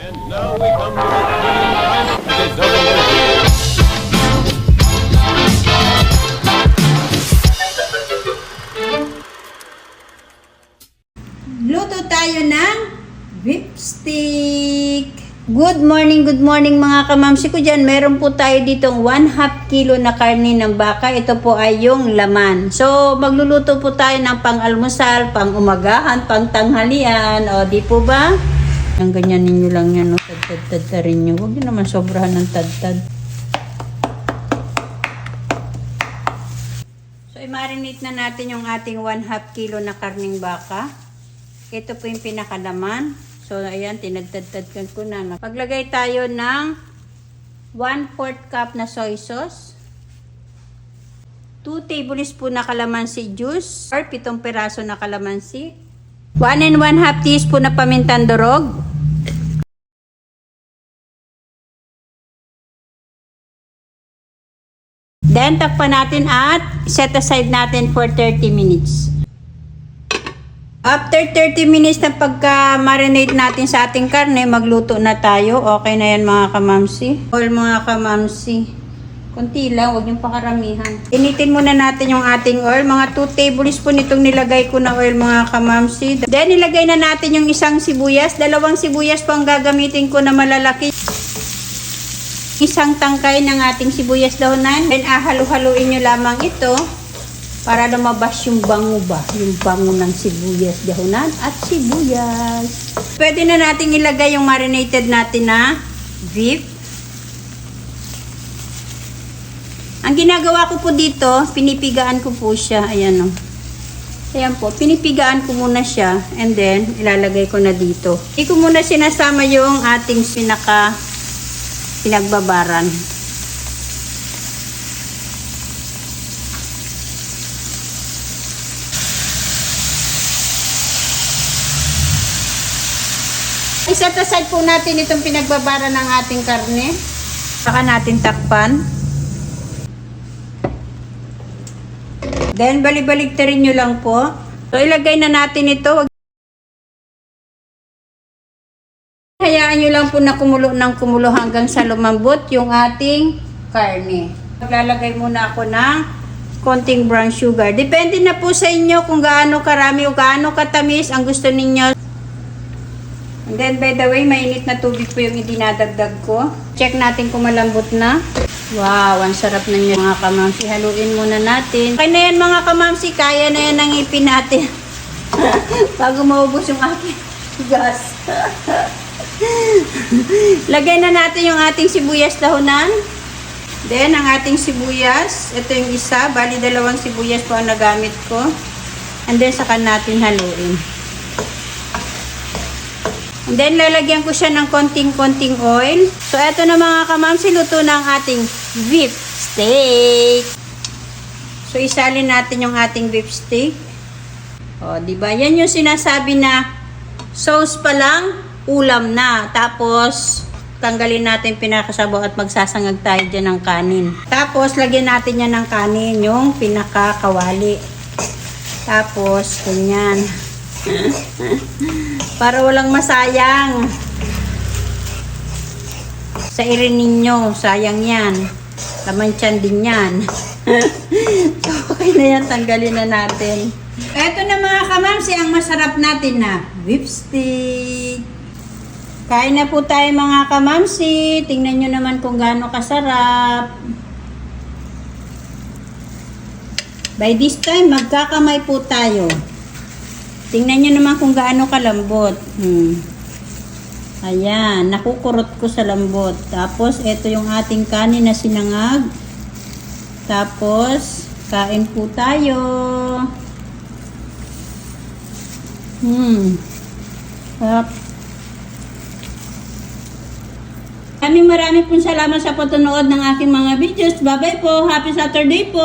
And now we come to the time of the double. Luto tayo ng beef stick. Good morning mga kamamsi ko dyan. Meron po tayo ditong 1/2 kilo na karne ng baka. Ito po ay yung laman. So, magluluto po tayo ng pang-almusal, pang-umagahan, pang-tanghalian. O, di po ba? Ang ganyan ninyo lang yan, no? Tad-tad-tad rin nyo. Huwag nyo naman sobrahan ng tad-tad. So, i-marinate na natin yung ating 1/2 kilo na karning baka. Ito po yung pinakalaman. So, ayan, tinadtad-tad ko na. Paglagay tayo ng 1/4 cup na soy sauce. 2 tablespoon na kalamansi juice or 7 piraso na kalamansi. 1 1/2 teaspoon na pamintang durog. Then, takpan natin at set aside natin for 30 minutes. After 30 minutes na pagka-marinate natin sa ating karne, magluto na tayo. Okay na yan mga kamamsi. Oil mga kamamsi. Kunti lang, huwag yung pakaramihan. Initin muna natin yung ating oil. Mga 2 tablespoon itong nilagay ko na oil mga kamamsi. Then nilagay na natin yung isang sibuyas. 2 sibuyas po ang gagamitin ko na malalaki. Isang tangkay ng ating sibuyas dahonan. Then halu-haluin nyo lamang ito. Para lumabas yung bango ba? Yung bango ng sibuyas dahonan at sibuyas. Pwede na natin ilagay yung marinated natin na beef. Ang ginagawa ko po dito, pinipigaan ko po siya. Ayan o. Ayan po, pinipigaan ko muna siya. And then, ilalagay ko na dito. Hindi ko muna sinasama yung ating pinagbabaran. Set aside po natin itong pinagbabara ng ating karne. Saka natin takpan. Then, balik-baliktarin nyo lang po. So, ilagay na natin ito. Hayaan nyo lang po na kumulo ng kumulo hanggang sa lumambot yung ating karne. Maglalagay muna ako ng konting brown sugar. Depende na po sa inyo kung gaano karami o gaano katamis ang gusto ninyo. And then, by the way, mainit na tubig po yung idinadagdag ko. Check natin kung malambot na. Wow, ang sarap na niya mga kamamsi. Haluin muna natin. Okay na yan mga kamamsi. Kaya na yan ang ipin natin. Bago maubos yung aking gas. Lagay na natin yung ating sibuyas dahonan. Then, ang ating sibuyas. Ito yung isa. Bali, 2 sibuyas po ang nagamit ko. And then, saka natin haluin. And then, lalagyan ko siya ng konting-konting oil. So, eto na mga kamamsi, luto na ang ating beef steak. So, isalin natin yung ating beef steak. O, diba? Yan yung sinasabi na sauce pa lang, ulam na. Tapos, tanggalin natin pinakasabaw at magsasangag tayo dyan ng kanin. Tapos, lagyan natin yan ng kanin, yung pinakakawali. Tapos, ganyan. Para walang masayang. Sa irin ninyo, sayang yan. Laman tiyan din yan. So, okay na yan, tanggalin na natin. Ito na mga kamamsi, ang masarap natin na beef stick. Kain na po tayo mga kamamsi. Tingnan nyo naman kung gaano kasarap. By this time, magkakamay po tayo. Tingnan nyo naman kung gaano kalambot. Ayan, nakukurot ko sa lambot. Tapos, ito yung ating kanin na sinangag. Tapos, kain po tayo. Sarap. Maraming pong salamat sa patunood ng aking mga videos. Bye-bye po. Happy Saturday po.